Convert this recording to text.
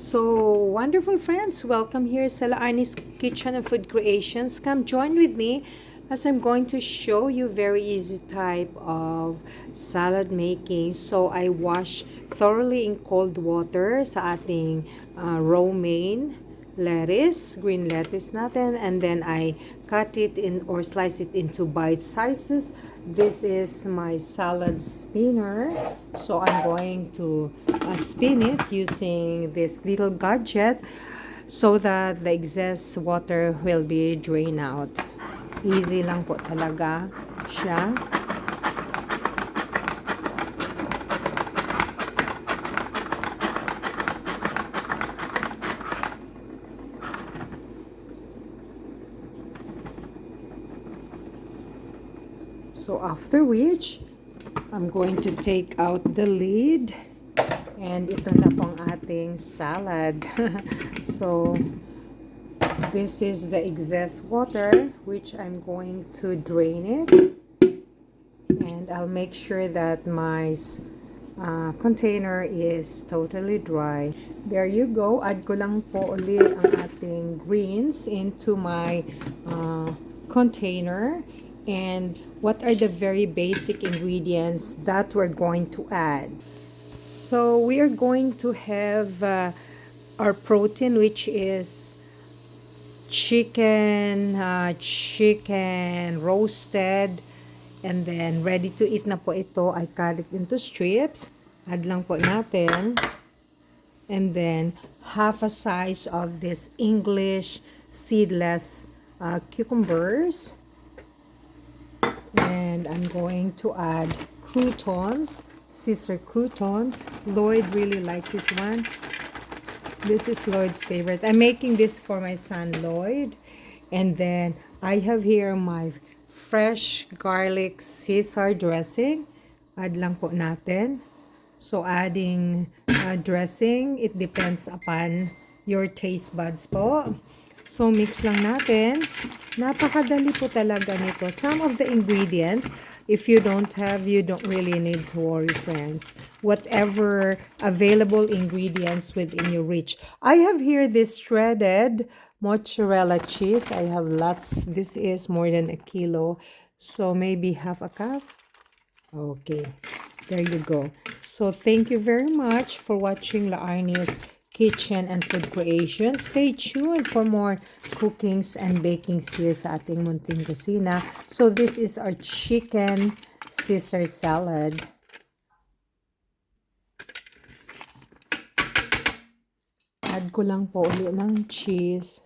So, wonderful friends, welcome here sa Laarni's Kitchen and Food Creations. Come join with me as I'm going to show you very easy type of salad making. So, I wash thoroughly in cold water sa ating romaine lettuce, green lettuce natin, and then I cut it in or slice it into bite sizes. This is my salad spinner, so I'm going to spin it using this little gadget so that the excess water will be drained out. Easy lang po talaga siya. So after which, I'm going to take out the lid. And ito na pong ating salad. So, this is the excess water, which I'm going to drain it. And I'll make sure that my container is totally dry. There you go. Add ko lang po ulit ang ating greens into my container. And what are the very basic ingredients that we're going to add? So we are going to have our protein, which is chicken roasted, and then ready to eat na po ito. I cut it into strips. Add lang po natin. And then half a size of this English seedless cucumbers. And I'm going to add croutons. Ceasar croutons. Lloyd really likes this one. This is Lloyd's favorite. I'm making this for my son Lloyd. And then I have here my fresh garlic Ceasar dressing. Add lang po natin. So adding dressing, it depends upon your taste buds po. So mix lang natin. Napakadali po talaga nito. Some of the ingredients, if you don't have, you don't really need to worry, friends. Whatever available ingredients within your reach. I have here this shredded mozzarella cheese. I have lots. This is more than a kilo. So maybe half a cup. Okay. There you go. So thank you very much for watching Laarni's Kitchen and Food Creation. Stay tuned for more cookings and bakings here sa ating munting kusina. So this is our chicken Ceasar salad. Add ko lang po ulit ng cheese.